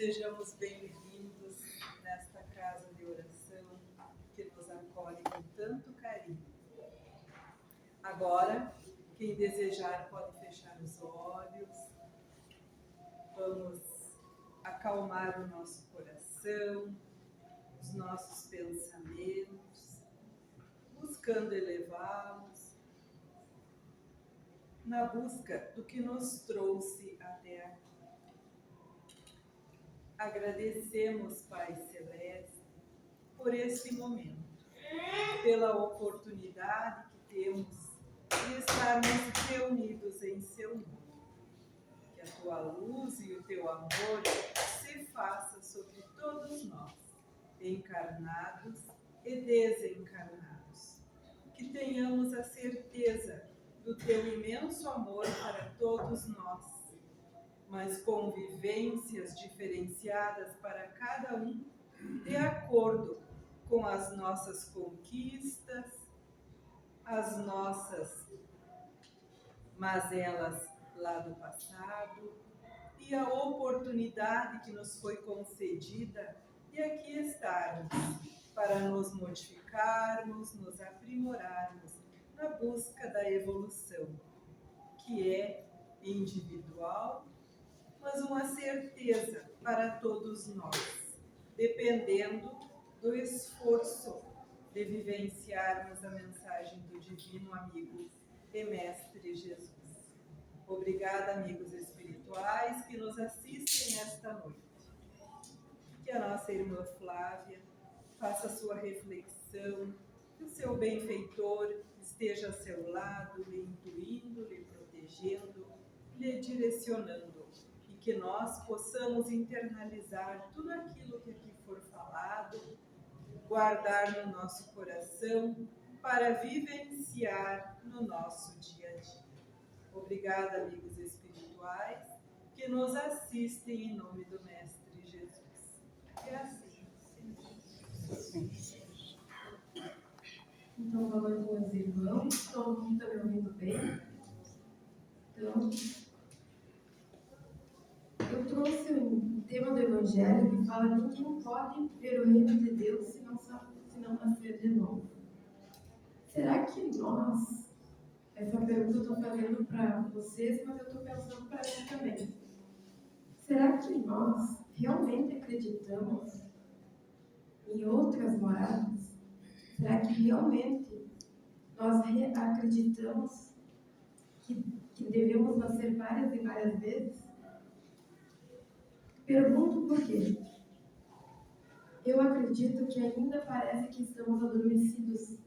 Sejamos bem-vindos nesta casa de oração que nos acolhe com tanto carinho. Agora, quem desejar pode fechar os olhos. Vamos acalmar o nosso coração, os nossos pensamentos, buscando elevá-los na busca do que nos trouxe até aqui. Agradecemos, Pai Celeste, por este momento, pela oportunidade que temos de estarmos reunidos em Seu nome. Que a Tua luz e o Teu amor se faça sobre todos nós, encarnados e desencarnados. Que tenhamos a certeza do Teu imenso amor para todos nós, mas com vivências diferenciadas para cada um, de acordo com as nossas conquistas, as nossas mazelas lá do passado e a oportunidade que nos foi concedida de aqui estarmos para nos modificarmos, nos aprimorarmos na busca da evolução, que é individual, mas uma certeza para todos nós, dependendo do esforço de vivenciarmos a mensagem do Divino Amigo e Mestre Jesus. Obrigada, amigos espirituais que nos assistem nesta noite. Que a nossa irmã Flávia faça a sua reflexão, que o seu benfeitor esteja ao seu lado, lhe intuindo, lhe protegendo, lhe direcionando. Que nós possamos internalizar tudo aquilo que aqui for falado, guardar no nosso coração para vivenciar no nosso dia a dia. Obrigada, amigos espirituais, que nos assistem em nome do Mestre Jesus. E assim seja. Então, boa noite, meus irmãos. Todo mundo está me ouvindo bem? Então, eu trouxe um tema do Evangelho que fala: ninguém pode ver o reino de Deus se não nascer de novo. Será que nós, essa pergunta eu estou fazendo para vocês, mas eu estou pensando para mim também. Será que nós realmente acreditamos em outras moradas? Será que realmente nós acreditamos que devemos nascer várias e várias vezes? Pergunto por quê. Eu acredito que ainda parece que estamos adormecidos.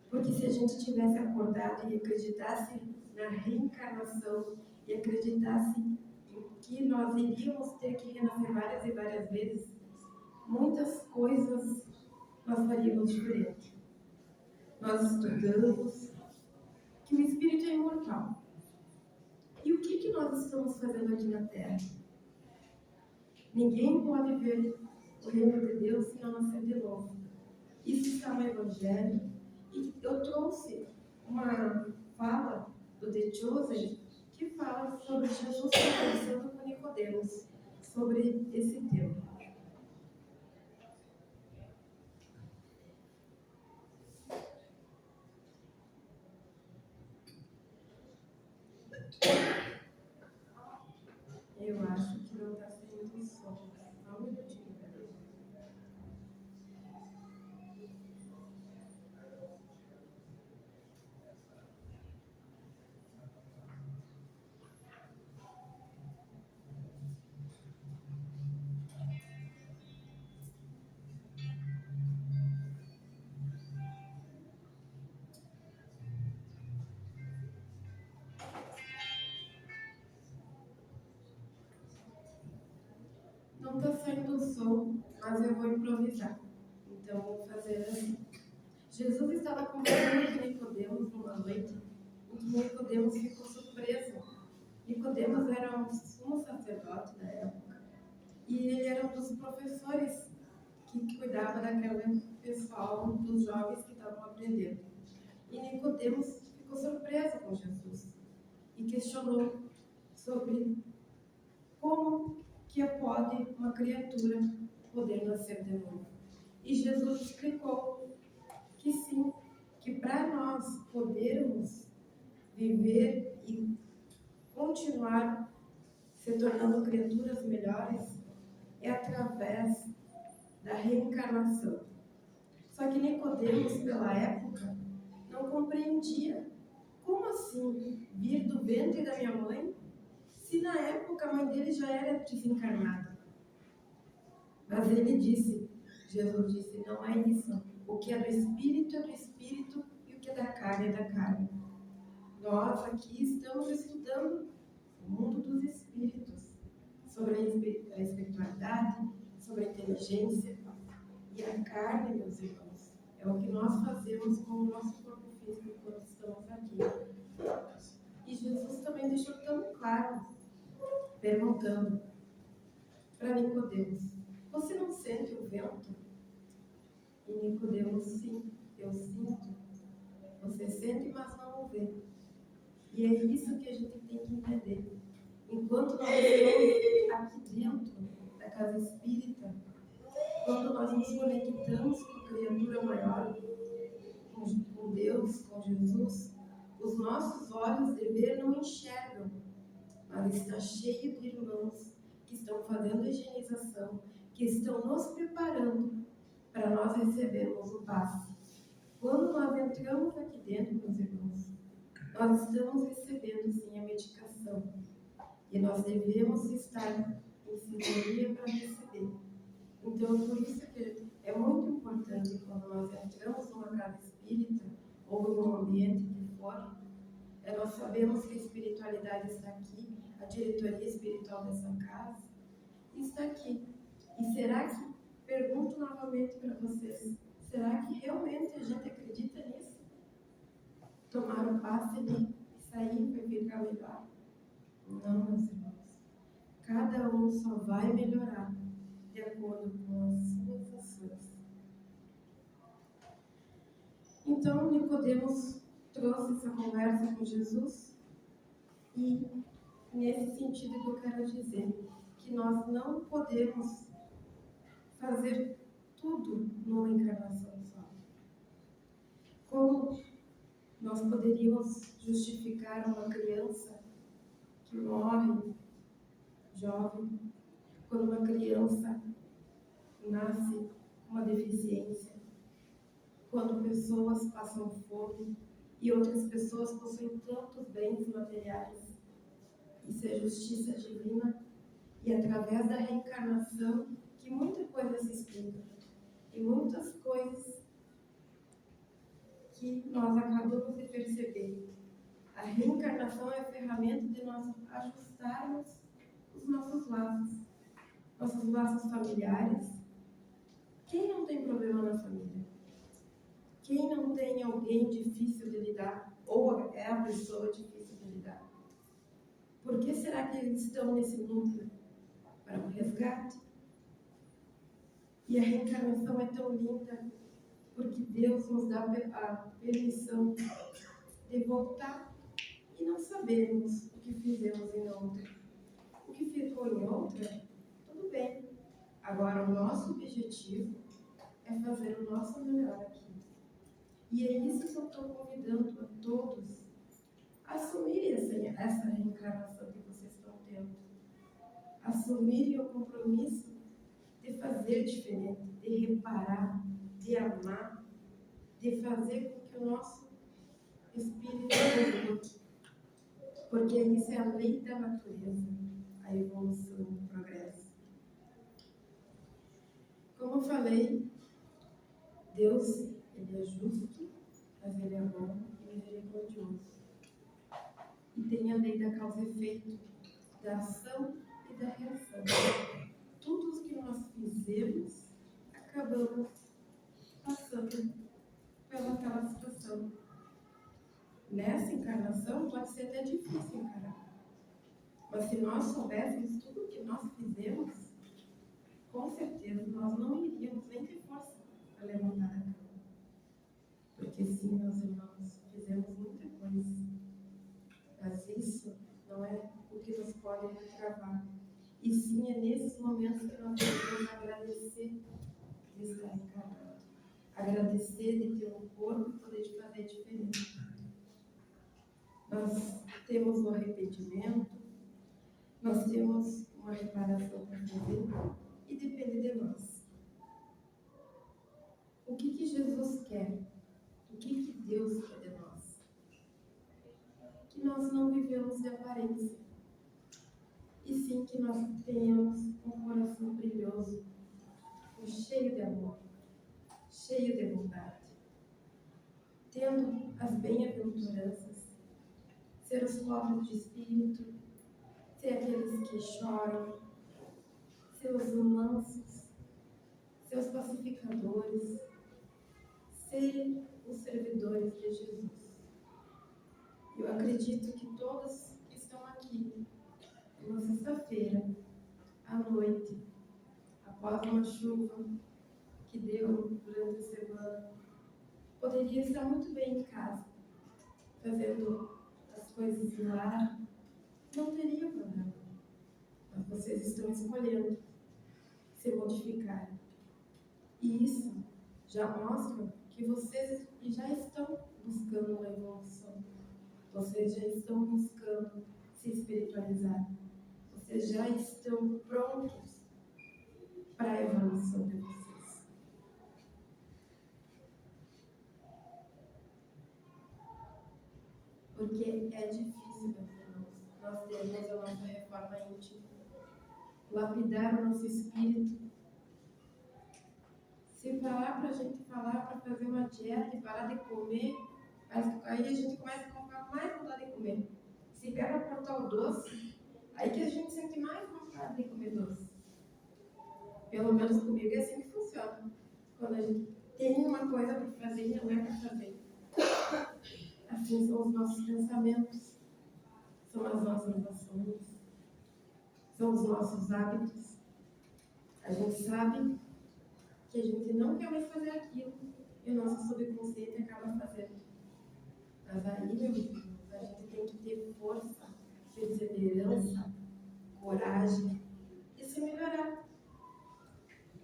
Porque se a gente tivesse acordado e acreditasse na reencarnação e acreditasse em que nós iríamos ter que renascer várias e várias vezes, muitas coisas nós faríamos diferente. Nós estudamos que o Espírito é imortal. E o que nós estamos fazendo aqui na Terra? Ninguém pode ver o reino de Deus se não nascer de novo. Isso está no Evangelho. E eu trouxe uma fala do The Chosen que fala sobre Jesus conversando com Nicodemos sobre esse tema. Eu acho que não está saindo som. Só um minutinho, peraí. Não está saindo o som, mas eu vou improvisar. Então, vou fazer assim. Jesus estava conversando com Nicodemos numa noite, em que Nicodemos ficou surpreso. Nicodemos era um sumo sacerdote da época, e ele era um dos professores que cuidava daquele pessoal, dos jovens que estavam aprendendo. E Nicodemos ficou surpreso com Jesus e questionou sobre como que pode uma criatura poder nascer de novo. E Jesus explicou que sim, que para nós podermos viver e continuar se tornando criaturas melhores é através da reencarnação. Só que Nicodemos, pela época, não compreendia. Como assim vir do ventre da minha mãe, se na época a mãe dele já era desencarnada? Mas ele disse, Jesus disse, não é isso. O que é do espírito e o que é da carne é da carne. Nós aqui estamos estudando o mundo dos espíritos, sobre a espiritualidade, sobre a inteligência. E a carne, meus irmãos, é o que nós fazemos com o nosso corpo físico quando estamos aqui. E Jesus também deixou tão claro, perguntando para Nicodemos, você não sente o vento? E Nicodemos, sim, eu sinto. Você sente, mas não o vê. E é isso que a gente tem que entender. Enquanto nós estamos aqui dentro da casa espírita, quando nós nos conectamos com a criatura maior, com Deus, com Jesus, os nossos olhos de ver não enxergam, mas está cheio de irmãos que estão fazendo a higienização, que estão nos preparando para nós recebermos o passe. Quando nós entramos aqui dentro, meus irmãos, nós estamos recebendo sim a medicação e nós devemos estar em sintonia para receber. Então, por isso que é muito importante quando nós entramos numa casa espírita ou em um ambiente que for, nós sabemos que a espiritualidade está aqui, a diretoria espiritual dessa casa está aqui. E será que, pergunto novamente para vocês, será que realmente a gente acredita nisso? Tomar o passe e sair vai ficar melhor? Não, meus irmãos. Cada um só vai melhorar de acordo com as suas ações. Então, Nicodemos trouxe essa conversa com Jesus e, nesse sentido que eu quero dizer, que nós não podemos fazer tudo numa encarnação só. Como nós poderíamos justificar uma criança que morre jovem, quando uma criança nasce com uma deficiência, quando pessoas passam fome e outras pessoas possuem tantos bens materiais. Isso é justiça divina e através da reencarnação que muita coisa se explica e muitas coisas que nós acabamos de perceber. A reencarnação é a ferramenta de nós ajustarmos os nossos laços familiares. Quem não tem problema na família? Quem não tem alguém difícil de lidar ou é a pessoa difícil de lidar? Por que será que eles estão nesse núcleo? Para um resgate. E a reencarnação é tão linda porque Deus nos dá a permissão de voltar e não sabermos o que fizemos em outra. O que ficou em outra, tudo bem. Agora, o nosso objetivo é fazer o nosso melhor aqui. E é isso que eu estou convidando a todos a assumirem essa reencarnação que vocês estão tendo. Assumirem o compromisso de fazer diferente, de reparar, de amar, de fazer com que o nosso espírito evolua. Porque isso é a lei da natureza, a evolução, o progresso. Como eu falei, Deus, Ele é justo, mas Ele é bom e misericordioso. E tem a lei da causa e efeito, da ação e da reação. Tudo o que nós fizemos, acabamos passando pelaquela situação. Nessa encarnação pode ser até difícil encarar. Mas se nós soubéssemos tudo o que nós fizemos, com certeza nós não iríamos nem ter força para levantar a cama. Porque sim, meus irmãos, fizemos muita coisa. Mas isso não é o que nos pode travar. E E sim, é nesses momentos que nós devemos agradecer de estar encarnado. Agradecer de ter um corpo e poder fazer diferença. Nós temos o arrependimento, nós temos uma reparação para fazer e depende de nós. O que Jesus quer? O que Deus quer de nós? Que nós não vivemos de aparência, e sim que nós tenhamos um coração brilhoso, cheio de amor, cheio de bondade, tendo as bem-aventuranças, ser os pobres de espírito, ser aqueles que choram, ser os mansos, ser os pacificadores, ser os servidores de Jesus. Eu acredito que todos que estão aqui, numa sexta-feira, à noite, após uma chuva que deu durante a semana, poderia estar muito bem em casa, fazendo as coisas de lá, não teria problema. Mas vocês estão escolhendo se modificar. E isso já mostra que vocês já estão buscando uma evolução. Vocês já estão buscando se espiritualizar. Vocês já estão prontos para a evolução de vocês. Porque é difícil, meus irmãos, nós termos a nossa reforma íntima, lapidar o nosso espírito. Se parar para a gente falar, para fazer uma dieta e parar de comer, aí a gente começa a comprar mais vontade de comer. Se quer aportar o doce, aí que a gente sente mais vontade de comer doce. Pelo menos comigo é assim que funciona. Quando a gente tem uma coisa para fazer e não é para fazer. Assim são os nossos pensamentos, são as nossas ações, são os nossos hábitos. A gente sabe que a gente não quer mais fazer aquilo e o nosso subconsciente acaba fazendo. Mas aí, meu Deus, a gente tem que ter força, perseverança, coragem e se melhorar.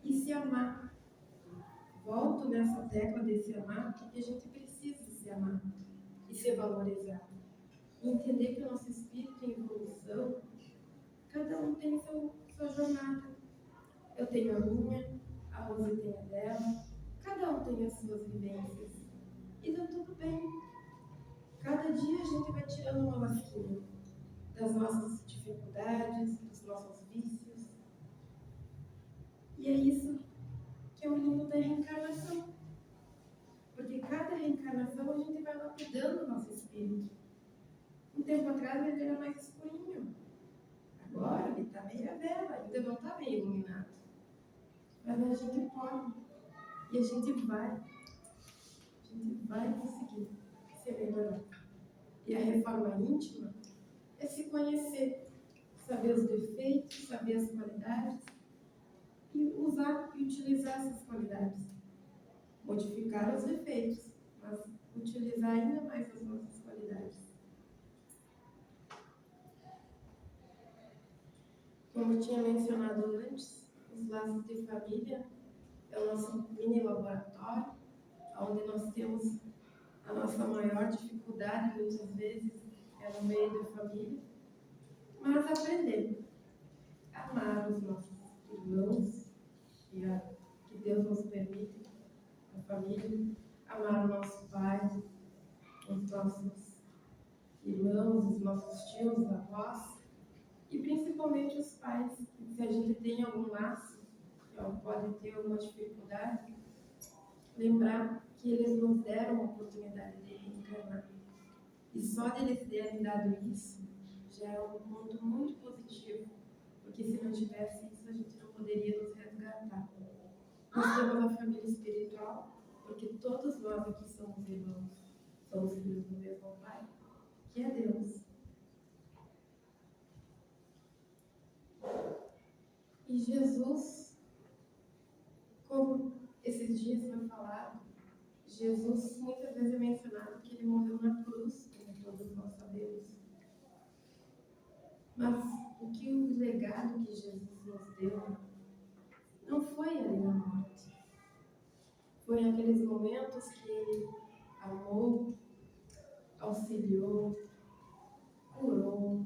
E se amar. Volto nessa tecla de se amar, porque a gente precisa se amar e se valorizar. E entender que o nosso espírito em evolução, cada um tem sua jornada. Eu tenho a minha, a Rose tem a dela, cada um tem as suas vivências. E tá tudo bem. Cada dia a gente vai tirando uma lasquinha das nossas dificuldades, dos nossos vícios. E é isso que é o lindo da reencarnação. Porque cada reencarnação a gente vai lapidando o nosso espírito. Um tempo atrás ele era mais escurinho. Agora ele está meio vela, ainda não está meio iluminado. Mas a gente pode. E a gente vai conseguir se melhorar. E a reforma íntima é se conhecer, saber os defeitos, saber as qualidades e usar e utilizar essas qualidades. Modificar os defeitos, mas utilizar ainda mais as nossas qualidades. Como eu tinha mencionado antes, os laços de família é o nosso mini laboratório, onde nós temos a nossa maior dificuldade, muitas vezes, é no meio da família, mas aprender a amar os nossos irmãos, que Deus nos permite, a família, amar o nosso pai, os nossos irmãos, os nossos tios, avós, e principalmente os pais. Se a gente tem algum laço, que pode ter alguma dificuldade, lembrar que eles nos deram a oportunidade de reencarnar. E só deles terem dado isso, já é um ponto muito positivo, porque se não tivesse isso, a gente não poderia nos resgatar. Nós temos a família espiritual, porque todos nós aqui somos irmãos, somos filhos do mesmo Pai, que é Deus. E Jesus, como esses dias foi falado, Jesus muitas vezes é mencionado que ele morreu na cruz, como todos nós sabemos. Mas o que que o legado que Jesus nos deu não foi ali na morte. Foi naqueles momentos que Ele amou, auxiliou, curou,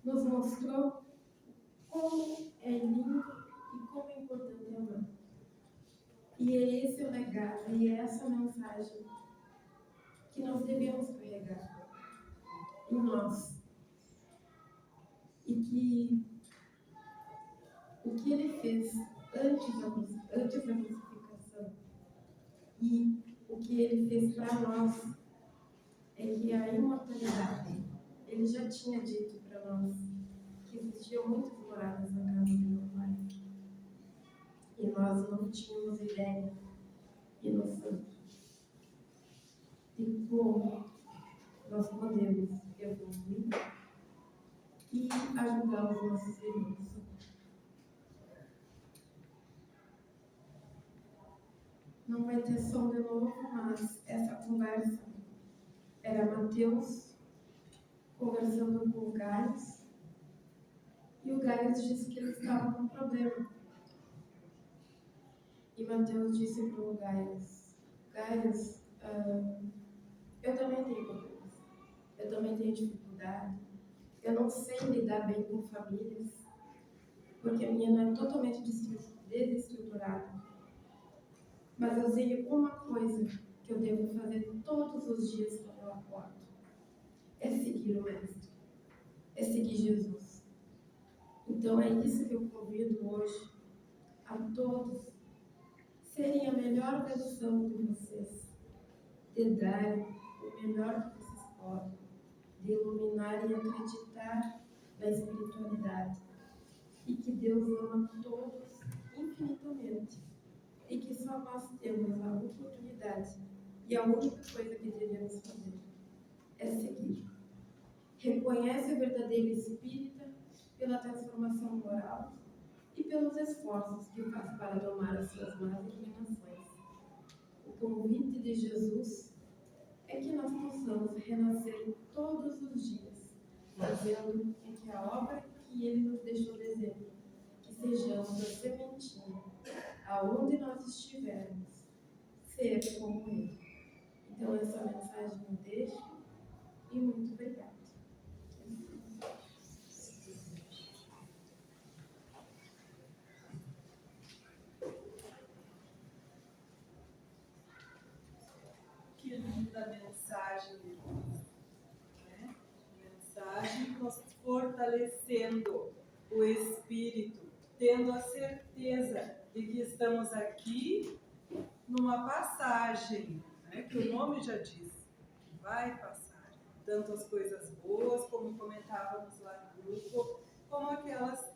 nos mostrou como é lindo e como é importante amar. E é esse o legado, e é essa mensagem que nós devemos carregar em nós. E que o que Ele fez antes da crucificação e o que Ele fez para nós é que a imortalidade, Ele já tinha dito para nós que existiam muitas moradas na casa do meu Pai. E nós não tínhamos ideia e noção de como nós podemos evoluir e ajudar os nossos irmãos. Não vai ter som de novo, mas essa conversa era Mateus conversando com o Gaius, e o Gaius disse que ele estava com um problema. E Mateus disse para o Gaius, eu também tenho problemas, eu também tenho dificuldade, eu não sei lidar bem com famílias, porque a minha não é totalmente desestruturada. Mas eu sei uma coisa que eu devo fazer todos os dias quando eu acordo. É seguir o Mestre. É seguir Jesus. Então é isso que eu convido hoje a todos serem a melhor versão de vocês. De dar o melhor que vocês podem. De iluminar e acreditar na espiritualidade. E que Deus ama todos infinitamente. E que só nós temos a oportunidade e a única coisa que devemos fazer é seguir. Reconhece o verdadeiro espírita pela transformação moral e pelos esforços que faz para domar as suas más inclinações. O convite de Jesus é que nós possamos renascer todos os dias, fazendo com que a obra que Ele nos deixou de exemplo, que sejamos a sementinha, aonde nós estivermos, ser como Ele. Então, essa mensagem eu deixo e muito obrigada. Que linda mensagem, né? Mensagem nos fortalecendo o espírito, tendo a certeza de que estamos aqui numa passagem, né, que o nome já diz, que vai passar. Tanto as coisas boas, como comentávamos lá no grupo, como aquelas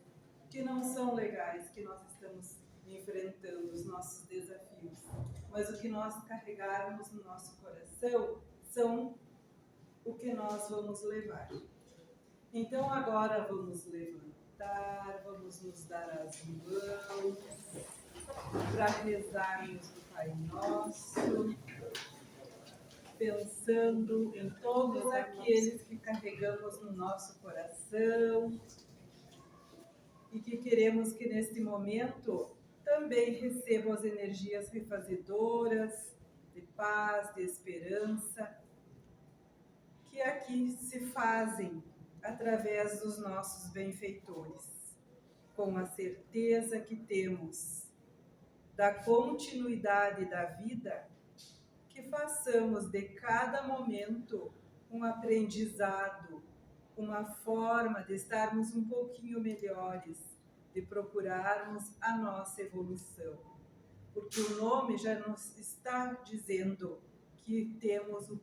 que não são legais, que nós estamos enfrentando, os nossos desafios. Mas o que nós carregarmos no nosso coração são o que nós vamos levar. Então agora vamos levantar, vamos nos dar as mãos para rezarmos o Pai Nosso, pensando em todos aqueles que carregamos no nosso coração e que queremos que neste momento também recebam as energias refazedoras de paz, de esperança, que aqui se fazem através dos nossos benfeitores, com a certeza que temos da continuidade da vida, que façamos de cada momento um aprendizado, uma forma de estarmos um pouquinho melhores, de procurarmos a nossa evolução. Porque o nome já nos está dizendo que temos o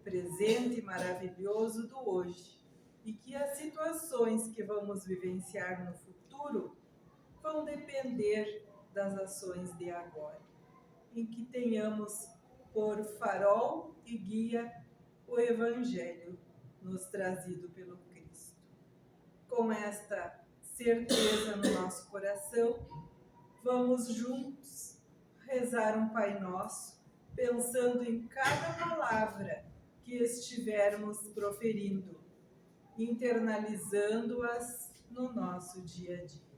presente maravilhoso do hoje, e que as situações que vamos vivenciar no futuro vão depender das ações de agora, em que tenhamos por farol e guia o Evangelho nos trazido pelo Cristo. Com esta certeza no nosso coração, vamos juntos rezar um Pai Nosso, pensando em cada palavra que estivermos proferindo, internalizando-as no nosso dia a dia.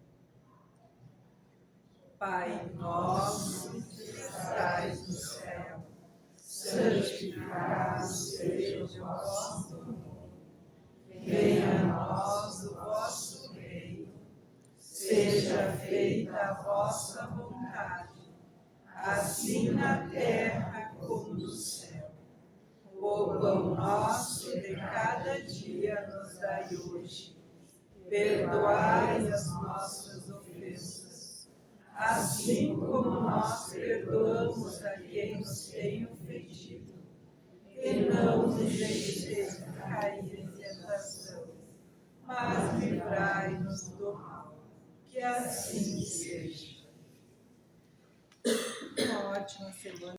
Pai nosso que estais no céu, santificado seja o vosso nome. Venha a nós o vosso reino. Seja feita a vossa vontade, assim na terra como no céu. O pão nosso de cada dia nos dai hoje. Perdoai as nossas ofensas, assim como nós perdoamos a quem nos tem ofendido. E não nos deixeis cair em tentação, mas livrai-nos do mal. Que assim seja. Uma ótima semana.